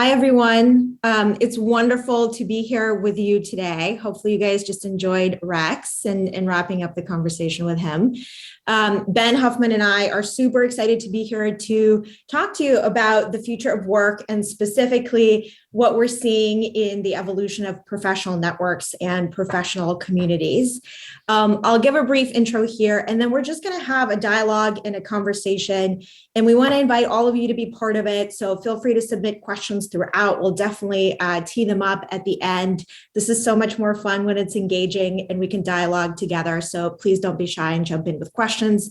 Hi, everyone. It's wonderful to be here with you today. Hopefully you guys just enjoyed Rex and wrapping up the conversation with him. Ben Huffman and I are super excited to be here to talk to you about the future of work and specifically what we're seeing in the evolution of professional networks and professional communities. I'll give a brief intro here, and then we're just going to have a dialogue and a conversation, and we want to invite all of you to be part of it. So feel free to submit questions throughout. We'll definitely tee them up at the end. This is so much more fun when it's engaging and we can dialogue together. So please don't be shy and jump in with questions.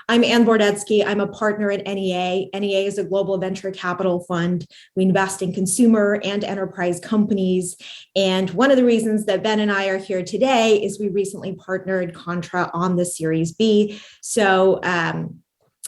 I'm Ann Bordetsky. I'm a partner at NEA. NEA is a global venture capital fund. We invest in consumer and enterprise companies. And one of the reasons that Ben and I are here today is we recently partnered Contra on the Series B. So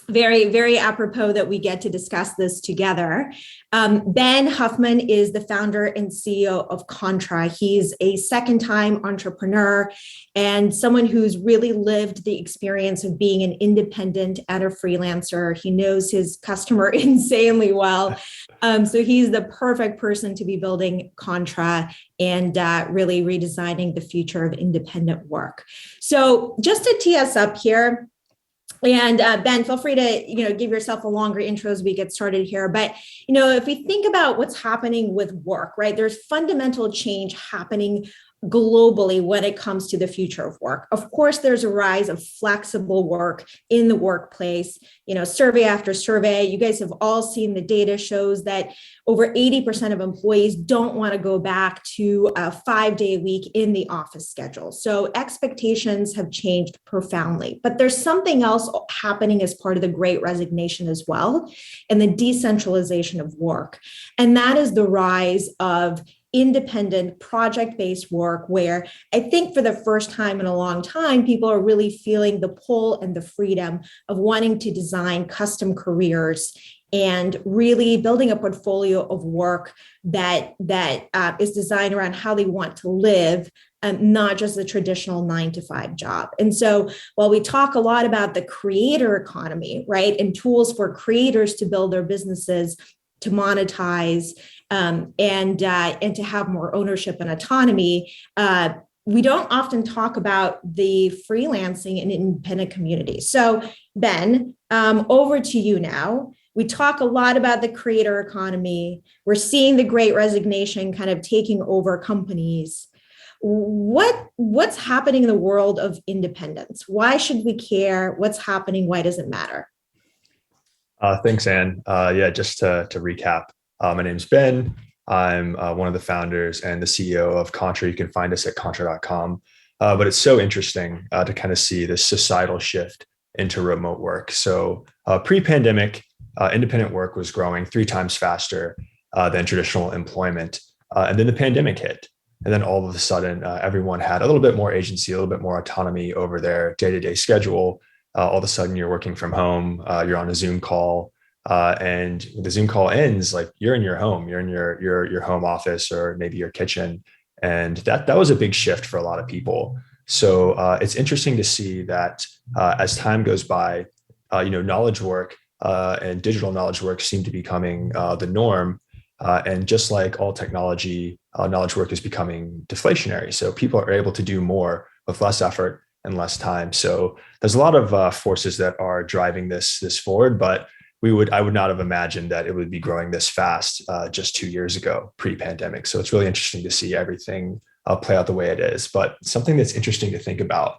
very, very apropos that we get to discuss this together. Ben Huffman is the founder and CEO of Contra. He's a second-time entrepreneur and someone who's really lived the experience of being an independent and a freelancer. He knows his customer insanely well. So he's the perfect person to be building Contra and really redesigning the future of independent work. So just to tee us up here, and Ben, feel free to give yourself a longer intro as we get started here. But if we think about what's happening with work, right? There's fundamental change happening globally when it comes to the future of work. Of course, there's a rise of flexible work in the workplace. Survey after survey, you guys have all seen the data shows that over 80% of employees don't want to go back to a 5-day week in the office schedule. So expectations have changed profoundly. But there's something else happening as part of the Great Resignation as well, and the decentralization of work. And that is the rise of independent project-based work where I think for the first time in a long time, people are really feeling the pull and the freedom of wanting to design custom careers and really building a portfolio of work that is designed around how they want to live, not just the traditional 9-to-5 job. And so while we talk a lot about the creator economy, right, and tools for creators to build their businesses, to monetize, and to have more ownership and autonomy, we don't often talk about the freelancing and independent community. So Ben, over to you now. We talk a lot about the creator economy. We're seeing the Great Resignation kind of taking over companies. What's happening in the world of independence? Why should we care? What's happening? Why does it matter? Thanks, Ann. Just to recap, my name's Ben. I'm one of the founders and the CEO of Contra. You can find us at contra.com. But it's so interesting to kind of see this societal shift into remote work. So pre-pandemic, independent work was growing 3 times faster than traditional employment. And then the pandemic hit. And then all of a sudden, everyone had a little bit more agency, a little bit more autonomy over their day-to-day schedule. All of a sudden you're working from home, you're on a Zoom call, and when the Zoom call ends, like you're in your home, you're in your home office or maybe your kitchen. And that was a big shift for a lot of people. So it's interesting to see that as time goes by, knowledge work and digital knowledge work seem to be becoming the norm. And just like all technology, knowledge work is becoming deflationary. So people are able to do more with less effort and less time. So there's a lot of forces that are driving this forward, but I would not have imagined that it would be growing this fast just 2 years ago, pre-pandemic. So it's really interesting to see everything play out the way it is. But something that's interesting to think about,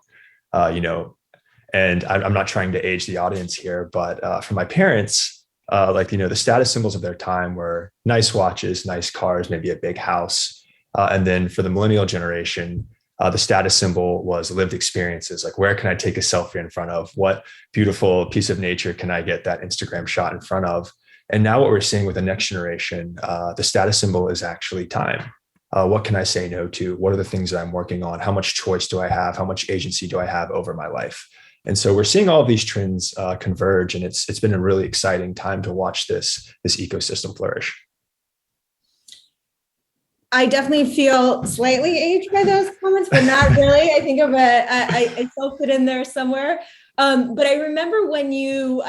and I'm not trying to age the audience here, but for my parents, the status symbols of their time were nice watches, nice cars, maybe a big house. And then for the millennial generation, the status symbol was lived experiences. Like, where can I take a selfie in front of? What beautiful piece of nature can I get that Instagram shot in front of? And now what we're seeing with the next generation, the status symbol is actually time. What can I say no to? What are the things that I'm working on? How much choice do I have? How much agency do I have over my life? And so we're seeing all of these trends converge, and it's been a really exciting time to watch this ecosystem flourish. I definitely feel slightly aged by those comments, but not really. I think I still fit in there somewhere. But I remember when you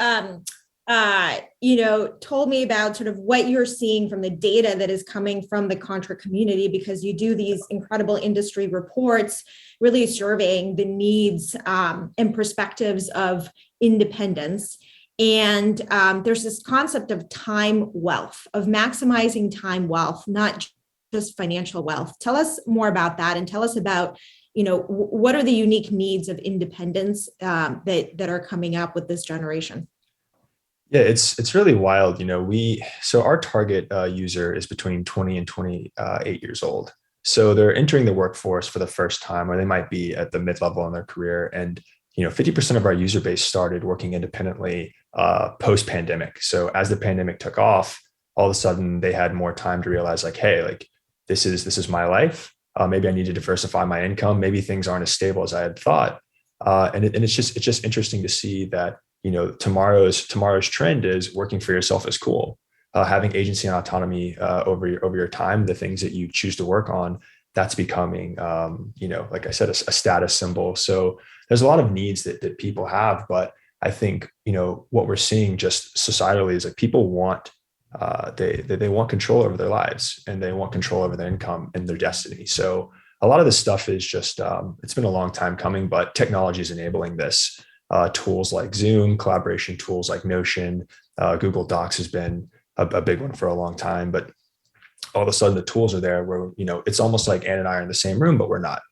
told me about sort of what you're seeing from the data that is coming from the Contra community, because you do these incredible industry reports really surveying the needs and perspectives of independence. And there's this concept of time wealth, of maximizing time wealth, not just financial wealth. Tell us more about that, and tell us about, what are the unique needs of independence that are coming up with this generation? Yeah, it's really wild. So our target user is between 20 and 28 years old. So they're entering the workforce for the first time, or they might be at the mid-level in their career. And 50% of our user base started working independently post-pandemic. So as the pandemic took off, all of a sudden they had more time to realize, like, hey, like this is my life. Maybe I need to diversify my income. Maybe things aren't as stable as I had thought. And it's just interesting to see that tomorrow's trend is working for yourself is cool. Having agency and autonomy over your time, the things that you choose to work on, that's becoming like I said, a status symbol. So there's a lot of needs that people have, but I think what we're seeing just societally is like people want they want control over their lives, and they want control over their income and their destiny. So a lot of this stuff is just it's been a long time coming, but technology is enabling this. Tools like Zoom, collaboration tools like Notion, Google Docs has been a big one for a long time. But all of a sudden, the tools are there where it's almost like Ann and I are in the same room, but we're not.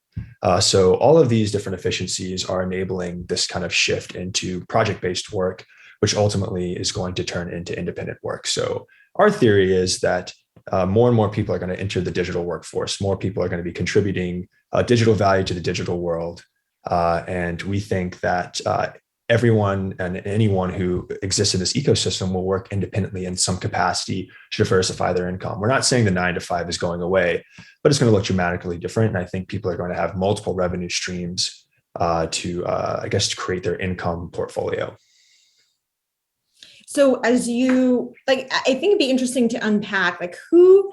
So all of these different efficiencies are enabling this kind of shift into project-based work, which ultimately is going to turn into independent work. So our theory is that more and more people are going to enter the digital workforce. More people are going to be contributing digital value to the digital world. And we think that everyone and anyone who exists in this ecosystem will work independently in some capacity to diversify their income. We're not saying the 9 to 5 is going away, but it's going to look dramatically different. And I think people are going to have multiple revenue streams to create their income portfolio. So as you I think it'd be interesting to unpack, like, who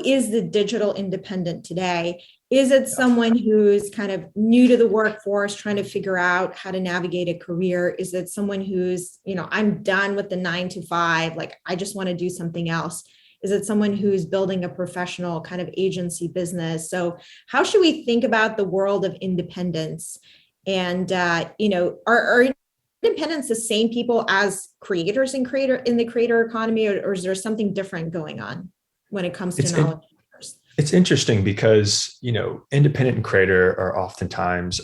is the digital independent today? Is it someone who's kind of new to the workforce, trying to figure out how to navigate a career? Is it someone who's, I'm done with the 9 to 5, like I just want to do something else? Is it someone who's building a professional kind of agency business? So how should we think about the world of independence? And are independents the same people as creators in the creator economy, or is there something different going on when it comes to knowledge? It's interesting because, independent and creator are oftentimes,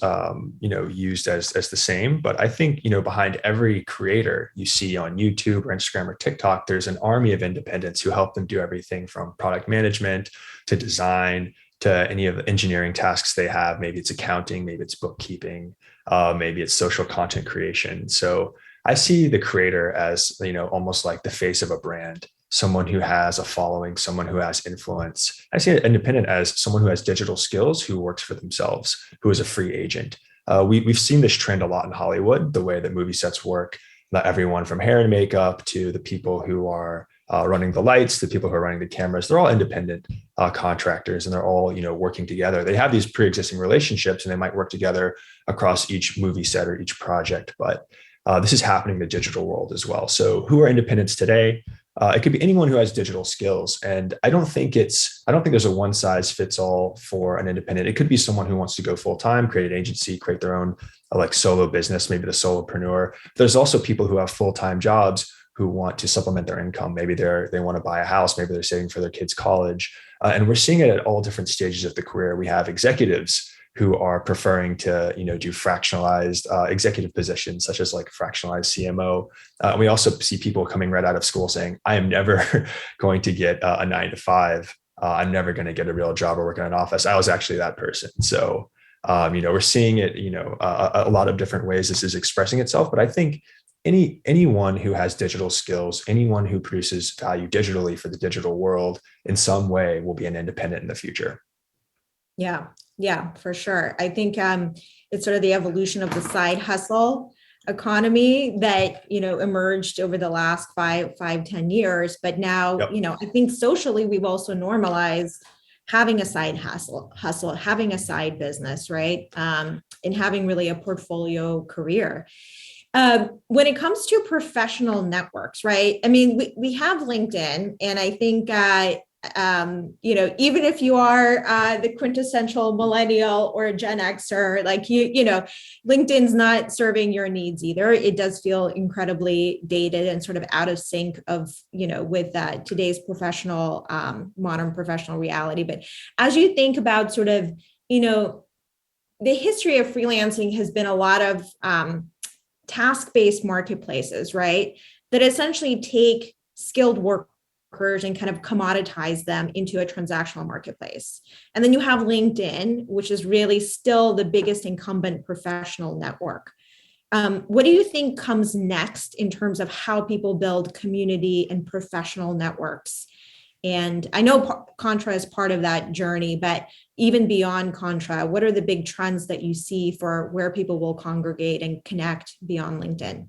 used as the same. But I think, behind every creator you see on YouTube or Instagram or TikTok, there's an army of independents who help them do everything from product management to design to any of the engineering tasks they have. Maybe it's accounting, maybe it's bookkeeping, maybe it's social content creation. So I see the creator as, almost like the face of a brand, someone who has a following, someone who has influence. I see an independent as someone who has digital skills, who works for themselves, who is a free agent. We've seen this trend a lot in Hollywood, the way that movie sets work. Not everyone from hair and makeup to the people who are running the lights, the people who are running the cameras, they're all independent contractors, and they're all working together. They have these pre-existing relationships, and they might work together across each movie set or each project. But this is happening in the digital world as well. So who are independents today? It could be anyone who has digital skills. And I don't think there's a one size fits all for an independent. It could be someone who wants to go full time, create an agency, create their own solo business, maybe the solopreneur. There's also people who have full-time jobs who want to supplement their income. Maybe they want to buy a house, maybe they're saving for their kids' college. And we're seeing it at all different stages of the career. We have executives who are preferring to, do fractionalized executive positions, such as like fractionalized CMO. We also see people coming right out of school saying, I am never going to get a 9 to 5. I'm never going to get a real job or work in an office. I was actually that person. So, we're seeing it, a lot of different ways this is expressing itself. But I think anyone who has digital skills, anyone who produces value digitally for the digital world in some way will be an independent in the future. Yeah, for sure. I think it's sort of the evolution of the side hustle economy that, emerged over the last 10 years. But now, I think socially, we've also normalized having a side hustle, having a side business, right? And having really a portfolio career. When it comes to professional networks, right? I mean, we have LinkedIn, and I think, even if you are the quintessential millennial or a Gen Xer, like LinkedIn's not serving your needs either. It does feel incredibly dated and sort of out of sync with today's modern professional reality. But as you think about sort of, the history of freelancing has been a lot of task-based marketplaces, right? That essentially take skilled workers and kind of commoditize them into a transactional marketplace. And then you have LinkedIn, which is really still the biggest incumbent professional network. What do you think comes next in terms of how people build community and professional networks? And I know Contra is part of that journey, but even beyond Contra, what are the big trends that you see for where people will congregate and connect beyond LinkedIn?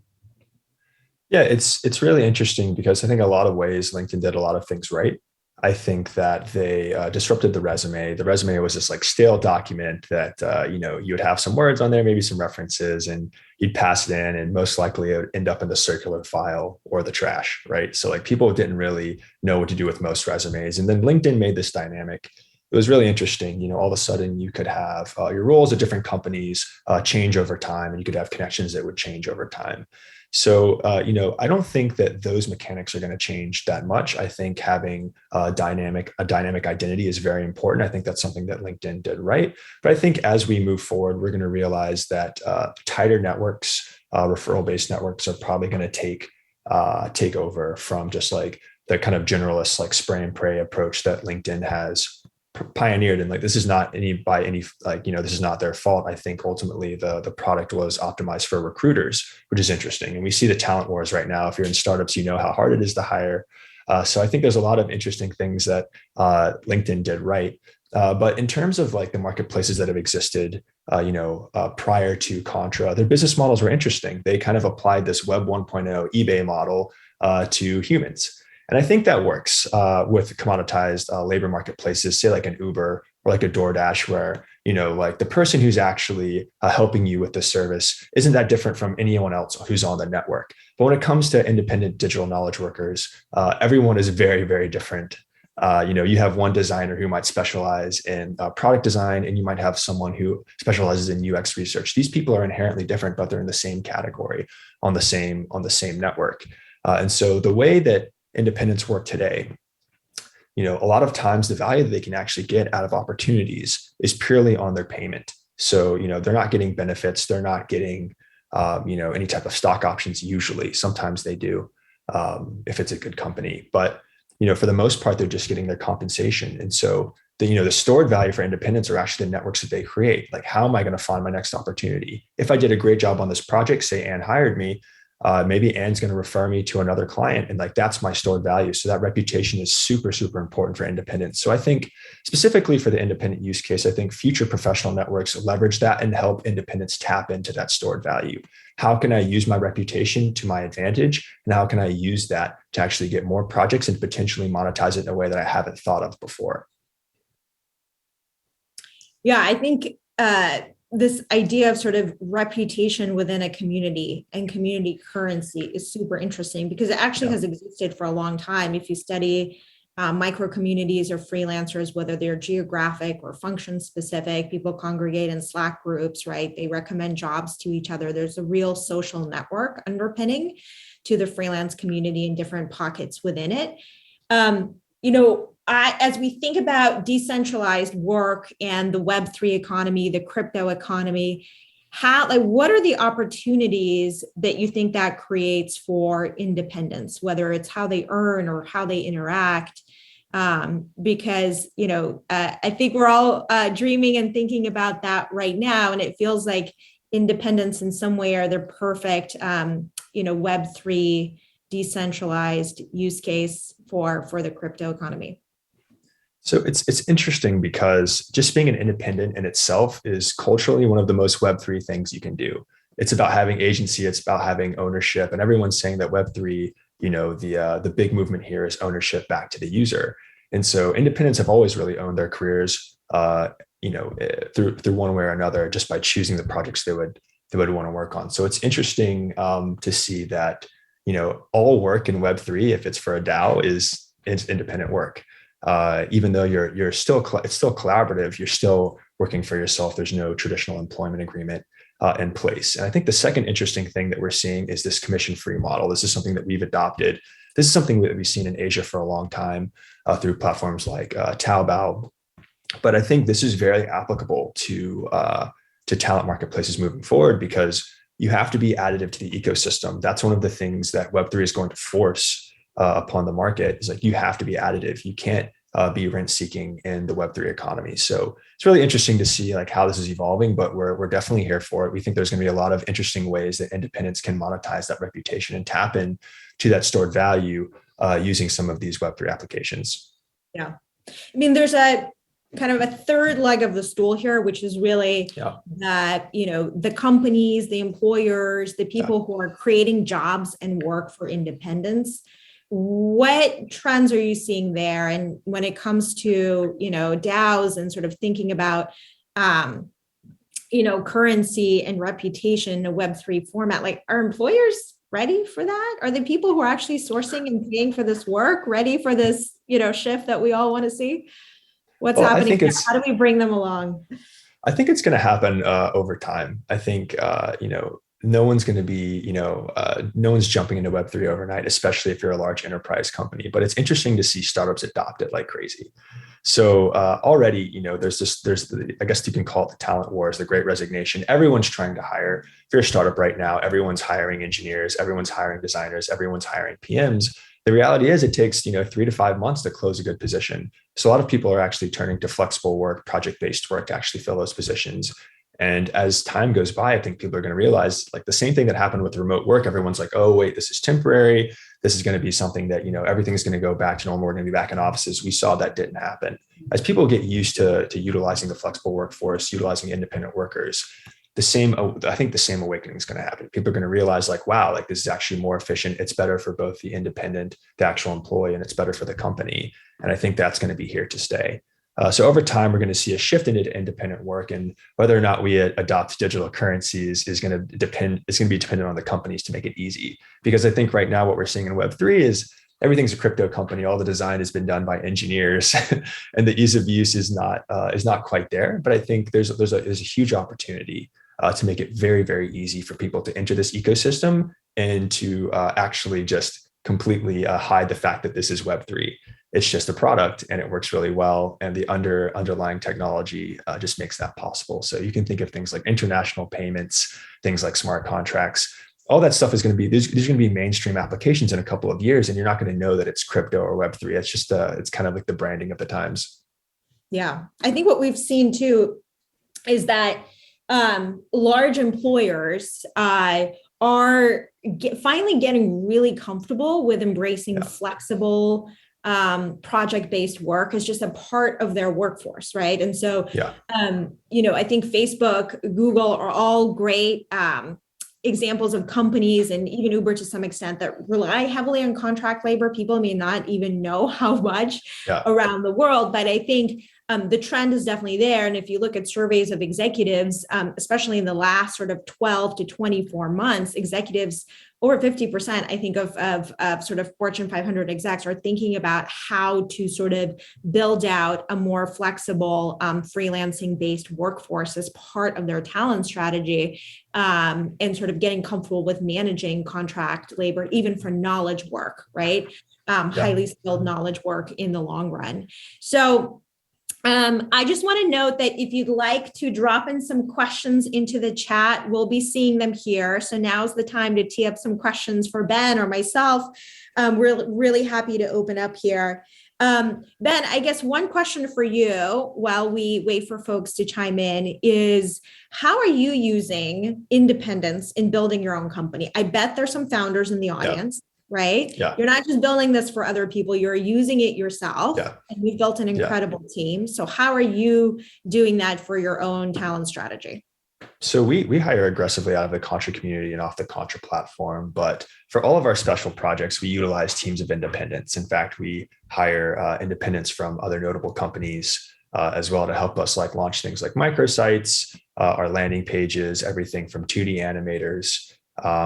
Yeah, it's really interesting because I think a lot of ways LinkedIn did a lot of things right. I think that they disrupted the resume. The resume was this like stale document that you would have some words on there, maybe some references, and you'd pass it in, and most likely it would end up in the circular file or the trash, right? So like people didn't really know what to do with most resumes, and then LinkedIn made this dynamic. It was really interesting. All of a sudden you could have your roles at different companies change over time, and you could have connections that would change over time. So, I don't think that those mechanics are going to change that much. I think having a dynamic identity is very important. I think that's something that LinkedIn did right. But I think as we move forward, we're going to realize that tighter networks, referral-based networks, are probably going to take over from just like the kind of generalist like spray and pray approach that LinkedIn has pioneered. And like this is not this is not their fault. I think ultimately the product was optimized for recruiters, which is interesting. And we see the talent wars right now. If you're in startups, you know how hard it is to hire. So I think there's a lot of interesting things that LinkedIn did right. But in terms of like the marketplaces that have existed, prior to Contra, their business models were interesting. They kind of applied this Web 1.0 eBay model to humans. And I think that works with commoditized labor marketplaces, say like an Uber or like a DoorDash, where, like the person who's actually helping you with the service isn't that different from anyone else who's on the network. But when it comes to independent digital knowledge workers, everyone is very, very different. You have one designer who might specialize in product design, and you might have someone who specializes in UX research. These people are inherently different, but they're in the same category on the same network. And so the way that independents work today, a lot of times the value that they can actually get out of opportunities is purely on their payment. So, they're not getting benefits. They're not getting, any type of stock options. Usually, sometimes they do, if it's a good company, but, for the most part, they're just getting their compensation. And so the stored value for independents are actually the networks that they create. Like, how am I going to find my next opportunity? If I did a great job on this project, say Anne hired me, maybe Anne's going to refer me to another client, and like that's my stored value. So that reputation is super, super important for independents. So I think specifically for the independent use case, I think future professional networks leverage that and help independents tap into that stored value. How can I use my reputation to my advantage? And how can I use that to actually get more projects and potentially monetize it in a way that I haven't thought of before? Yeah, I think this idea of sort of reputation within a community and community currency is super interesting because it actually has existed for a long time. If you study micro communities or freelancers, whether they're geographic or function specific, people congregate in Slack groups, right? They recommend jobs to each other. There's a real social network underpinning to the freelance community in different pockets within it. As we think about decentralized work and the Web3 economy, the crypto economy, what are the opportunities that you think that creates for independence, whether it's how they earn or how they interact? Because, I think we're all dreaming and thinking about that right now. And it feels like independence in some way are the perfect, Web3 decentralized use case for the crypto economy. So it's interesting because just being an independent in itself is culturally one of the most Web3 things you can do. It's about having agency. It's about having ownership. And everyone's saying that Web3, the big movement here is ownership back to the user. And so independents have always really owned their careers, through one way or another, just by choosing the projects they would want to work on. So it's interesting to see that, all work in Web3, if it's for a DAO, is independent work. Even though you're still it's still collaborative, you're still working for yourself. There's no traditional employment agreement in place. And I think the second interesting thing that we're seeing is this commission-free model. This is something that we've adopted. This is something that we've seen in Asia for a long time through platforms like Taobao. But I think this is very applicable to talent marketplaces moving forward, because you have to be additive to the ecosystem. That's one of the things that Web3 is going to force upon the market, is like, you have to be additive. You can't be rent seeking in the Web3 economy. So it's really interesting to see like how this is evolving, but we're definitely here for it. We think there's going to be a lot of interesting ways that independents can monetize that reputation and tap in to that stored value using some of these Web3 applications. Yeah. I mean, there's a kind of a third leg of the stool here, which is really that, the companies, the employers, the people who are creating jobs and work for independents. What trends are you seeing there? And when it comes to, DAOs and sort of thinking about, currency and reputation in a Web3 format, like, are employers ready for that? Are the people who are actually sourcing and paying for this work ready for this, shift that we all want to see? What's happening? How do we bring them along? I think it's going to happen over time. I think, no one's going to be, no one's jumping into Web3 overnight, especially if you're a large enterprise company. But it's interesting to see startups adopt it like crazy. So already, there's I guess you can call it the talent wars, the great resignation. Everyone's trying to hire. If you're a startup right now, everyone's hiring engineers, everyone's hiring designers, everyone's hiring PMs. The reality is it takes, 3 to 5 months to close a good position. So a lot of people are actually turning to flexible work, project-based work to actually fill those positions. And as time goes by, I think people are going to realize, like, the same thing that happened with remote work. Everyone's like, oh, wait, this is temporary. This is going to be something that, everything is going to go back to normal. We're going to be back in offices. We saw that didn't happen. As people get used to utilizing the flexible workforce, utilizing independent workers, I think the same awakening is going to happen. People are going to realize, like, wow, like, this is actually more efficient. It's better for both the independent, the actual employee, and it's better for the company. And I think that's going to be here to stay. So over time, we're going to see a shift into independent work, and whether or not we adopt digital currencies is going to depend. It's going to be dependent on the companies to make it easy. Because I think right now what we're seeing in Web3 is everything's a crypto company. All the design has been done by engineers, and the ease of use is not quite there. But I think there's a huge opportunity to make it very, very easy for people to enter this ecosystem and to actually just completely hide the fact that this is Web3. It's just a product and it works really well. And the underlying technology just makes that possible. So you can think of things like international payments, things like smart contracts. All that stuff is going to be, these are going to be mainstream applications in a couple of years, and you're not going to know that it's crypto or Web3. It's just, it's kind of like the branding of the times. Yeah. I think what we've seen too is that large employers are finally getting really comfortable with embracing flexible project-based work as just a part of their workforce, right? And so, I think Facebook, Google are all great examples of companies, and even Uber to some extent, that rely heavily on contract labor. People may not even know how much around the world, but I think the trend is definitely there. And if you look at surveys of executives, especially in the last sort of 12 to 24 months, executives, over 50%, I think, of sort of Fortune 500 execs are thinking about how to sort of build out a more flexible freelancing-based workforce as part of their talent strategy, and sort of getting comfortable with managing contract labor, even for knowledge work, right? Highly skilled knowledge work in the long run. So I just want to note that if you'd like to drop in some questions into the chat, we'll be seeing them here. So now's the time to tee up some questions for Ben or myself. We're really happy to open up here. Ben, I guess one question for you while we wait for folks to chime in is, how are you using independence in building your own company? I bet there's some founders in the audience. Right? Yeah. You're not just building this for other people, you're using it yourself. Yeah. And you've built an incredible team. So how are you doing that for your own talent strategy? So we hire aggressively out of the Contra community and off the Contra platform. But for all of our special projects, we utilize teams of independents. In fact, we hire independents from other notable companies as well to help us like launch things like microsites, our landing pages, everything from 2D animators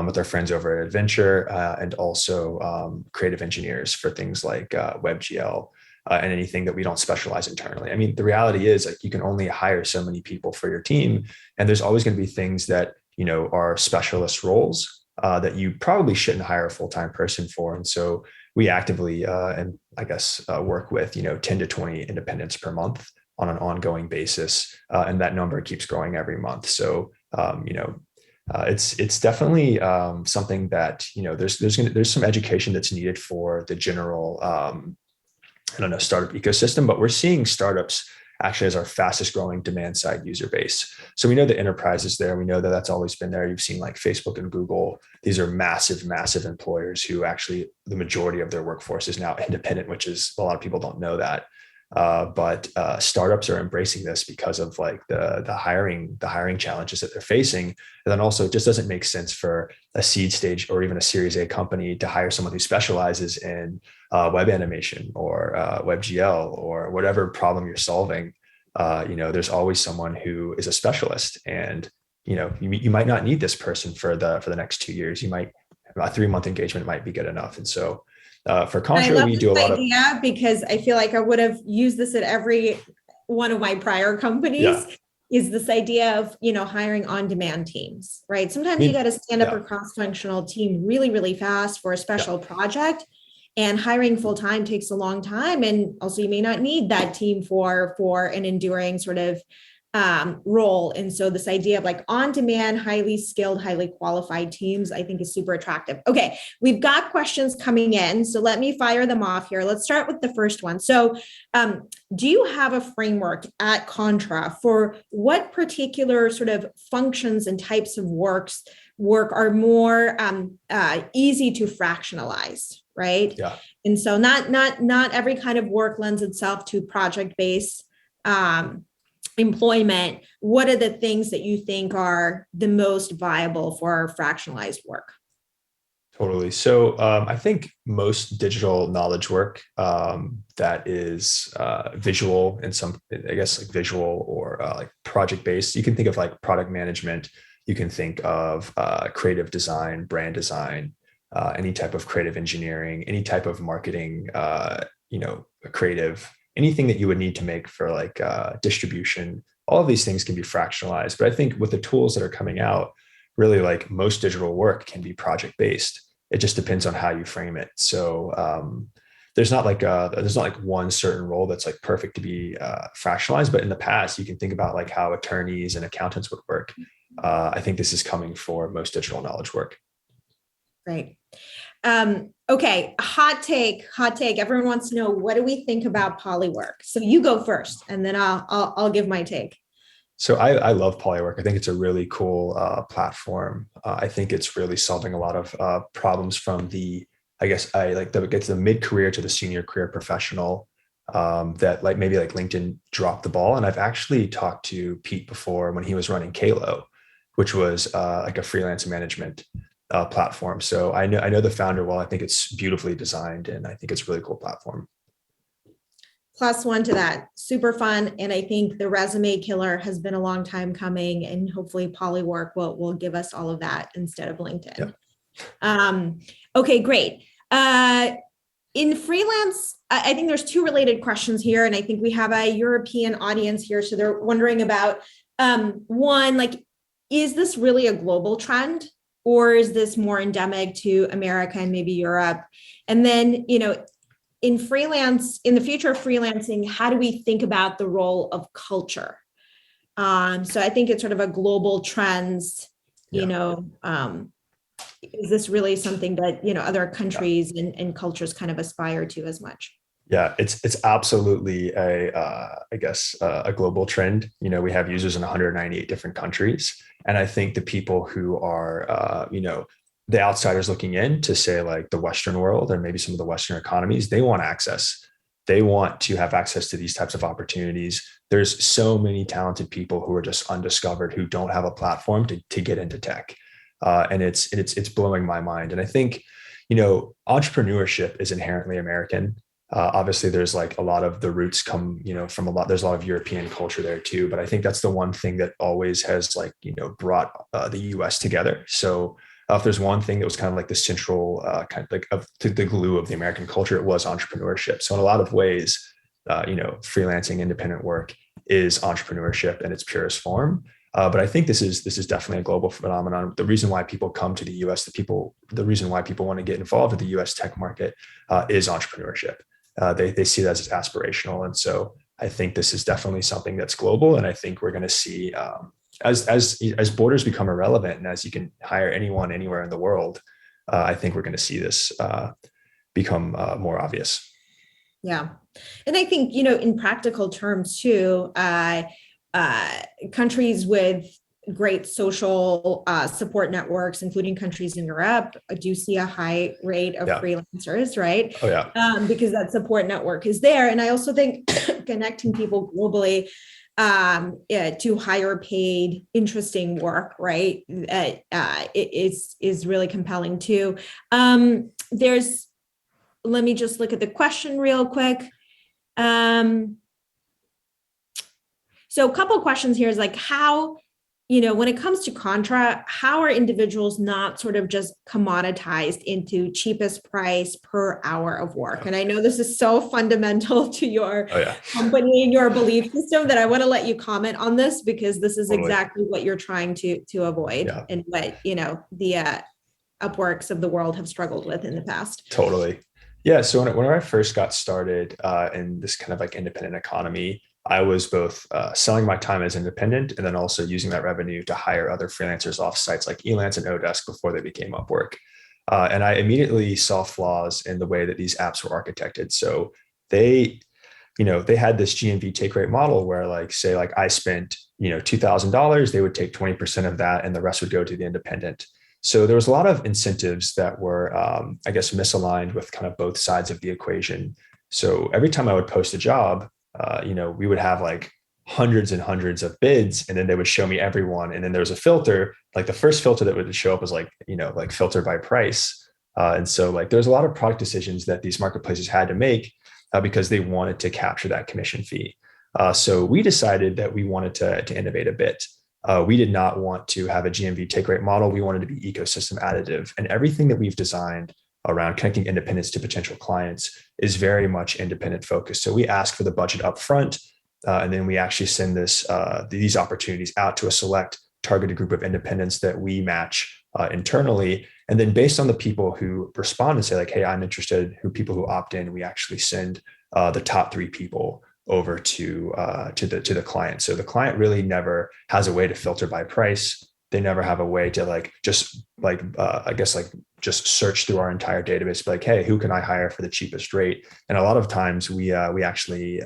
with our friends over at Adventure, and also creative engineers for things like WebGL. And anything that we don't specialize internally. I mean, the reality is like you can only hire so many people for your team, and there's always going to be things that are specialist roles that you probably shouldn't hire a full-time person for. And so we actively and I guess work with 10 to 20 independents per month on an ongoing basis, and that number keeps growing every month. So it's definitely something that there's some education that's needed for the general startup ecosystem, but we're seeing startups actually as our fastest growing demand side user base. So we know the enterprise is there. We know that that's always been there. You've seen like Facebook and Google. These are massive, massive employers who actually the majority of their workforce is now independent, which is a lot of people don't know that. But startups are embracing this because of like the hiring challenges that they're facing. And then also it just doesn't make sense for a seed stage or even a Series A company to hire someone who specializes in web animation or WebGL or whatever problem you're solving. There's always someone who is a specialist, and you might not need this person for the next 2 years. You might a 3-month engagement might be good enough. And so for Contra, we do a lot of because I feel like I would have used this at every one of my prior companies. Yeah. Is this idea of hiring on-demand teams, right? Sometimes you got to stand up a cross-functional team really, really fast for a special project, and hiring full-time takes a long time. And also you may not need that team for an enduring sort of role. And so this idea of like on-demand, highly skilled, highly qualified teams, I think is super attractive. Okay, we've got questions coming in, so let me fire them off here. Let's start with the first one. So do you have a framework at Contra for what particular sort of functions and types of work are more easy to fractionalize, right? Yeah. And so not every kind of work lends itself to project-based employment. What are the things that you think are the most viable for fractionalized work? Totally. So I think most digital knowledge work that is visual and I guess like visual or like project based, you can think of like product management. You can think of creative design, brand design, any type of creative engineering, any type of marketing, creative, anything that you would need to make for like distribution. All of these things can be fractionalized. But I think with the tools that are coming out, really like most digital work can be project based. It just depends on how you frame it. So there's not like one certain role that's like perfect to be fractionalized. But in the past, you can think about like how attorneys and accountants would work. I think this is coming for most digital knowledge work. Great. Okay, hot take. Everyone wants to know, what do we think about polywork? So you go first, and then I'll give my take. So I love polywork. I think it's a really cool platform. I think it's really solving a lot of problems from the mid-career to the senior career professional that like maybe like LinkedIn dropped the ball. And I've actually talked to Pete before when he was running Kalo, which was like a freelance management platform. So I know the founder well. I think it's beautifully designed, and I think it's a really cool platform. +1 to that. Super fun. And I think the resume killer has been a long time coming, and hopefully polywork will give us all of that instead of LinkedIn. Yeah. Okay, great. In freelance, I think there's 2 related questions here, and I think we have a European audience here. So they're wondering about, one, like, is this really a global trend, or is this more endemic to America and maybe Europe? And then, in the future of freelancing, how do we think about the role of culture? So I think it's sort of a global trends, is this really something that, other countries and cultures kind of aspire to as much? Yeah, it's absolutely a global trend. We have users in 198 different countries. And I think the people who are, the outsiders looking in to say like the Western world or maybe some of the Western economies, they want access. They want to have access to these types of opportunities. There's so many talented people who are just undiscovered, who don't have a platform to get into tech. And it's blowing my mind. And I think, entrepreneurship is inherently American. Obviously, there's like a lot of the roots come, from there's a lot of European culture there too. But I think that's the one thing that always has like, brought the US together. So if there's one thing that was kind of like the central kind of like of the glue of the American culture, it was entrepreneurship. So in a lot of ways, freelancing independent work is entrepreneurship in its purest form. But I think this is definitely a global phenomenon. The reason why people come to the U.S., the reason why people want to get involved with the U.S. tech market is entrepreneurship. They see that as aspirational, and so I think this is definitely something that's global. And I think we're going to see as borders become irrelevant, and as you can hire anyone anywhere in the world, I think we're going to see this become more obvious. Yeah, and I think in practical terms too. Countries with great social support networks, including countries in Europe, do see a high rate of freelancers, right? Oh, yeah. Because that support network is there. And I also think connecting people globally to higher paid, interesting work, right? Is really compelling too. Let me just look at the question real quick. So a couple of questions here is like how, when it comes to Contra, how are individuals not sort of just commoditized into cheapest price per hour of work? And I know this is so fundamental to your company and your belief system that I want to let you comment on this, because this is exactly what you're trying to avoid and what, the Upworks of the world have struggled with in the past. Totally. Yeah. So when I first got started in this kind of like independent economy, I was both selling my time as independent and then also using that revenue to hire other freelancers off sites like Elance and Odesk before they became Upwork. And I immediately saw flaws in the way that these apps were architected. So they had this GMV take rate model where say I spent, $2,000, they would take 20% of that and the rest would go to the independent. So there was a lot of incentives that were, misaligned with kind of both sides of the equation. So every time I would post a job, we would have like hundreds and hundreds of bids, and then they would show me everyone. And then there was a filter, like the first filter that would show up was like filter by price. And so there's a lot of product decisions that these marketplaces had to make because they wanted to capture that commission fee. So we decided that we wanted to innovate a bit. We did not want to have a GMV take rate model. We wanted to be ecosystem additive, and everything that we've designed around connecting independents to potential clients is very much independent focused. So we ask for the budget up front, and then we actually send these opportunities out to a select targeted group of independents that we match internally. And then based on the people who respond and say like, hey, I'm interested, people who opt in, we actually send the top 3 people over to the client. So the client really never has a way to filter by price. They never have a way to just search through our entire database, be like, hey, who can I hire for the cheapest rate? And a lot of times we actually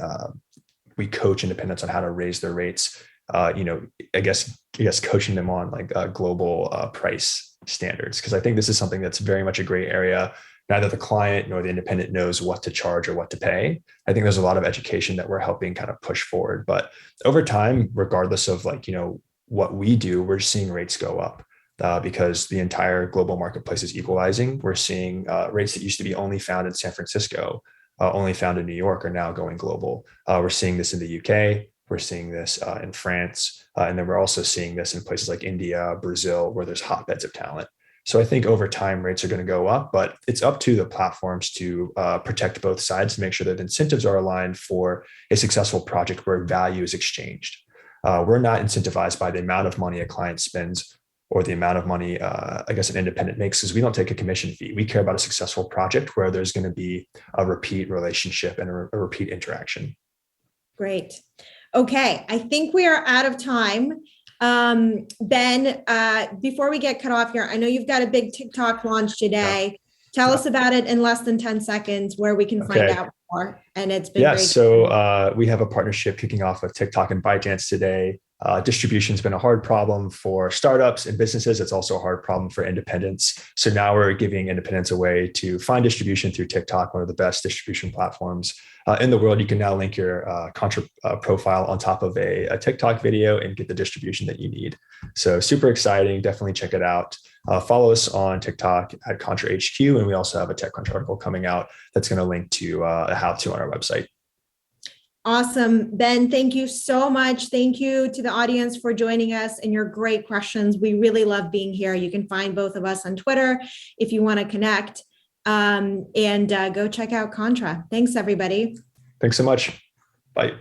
coach independents on how to raise their rates. Coaching them on global price standards, because I think this is something that's very much a gray area. Neither the client nor the independent knows what to charge or what to pay. I think there's a lot of education that we're helping kind of push forward. But over time, regardless of what we do, we're seeing rates go up because the entire global marketplace is equalizing. We're seeing rates that used to be only found in San Francisco, only found in New York, are now going global. We're seeing this in the UK. We're seeing this in France. And then we're also seeing this in places like India, Brazil, where there's hotbeds of talent. So I think over time, rates are going to go up, but it's up to the platforms to protect both sides to make sure that incentives are aligned for a successful project where value is exchanged. We're not incentivized by the amount of money a client spends or the amount of money, an independent makes, because we don't take a commission fee. We care about a successful project where there's going to be a repeat relationship and a repeat interaction. Great. Okay, I think we are out of time. Ben, before we get cut off here, I know you've got a big TikTok launch today. Tell us about it in less than 10 seconds, where we can find out more. And it's been great. So we have a partnership kicking off with TikTok and ByteDance today. Distribution has been a hard problem for startups and businesses. It's also a hard problem for independents. So now we're giving independents a way to find distribution through TikTok, one of the best distribution platforms in the world. You can now link your Contra profile on top of a TikTok video and get the distribution that you need. So super exciting. Definitely check it out. Follow us on TikTok at Contra HQ. And we also have a TechCrunch article coming out that's going to link to a how-to on our website. Awesome. Ben, thank you so much. Thank you to the audience for joining us and your great questions. We really love being here. You can find both of us on Twitter if you want to connect, and go check out Contra. Thanks, everybody. Thanks so much. Bye.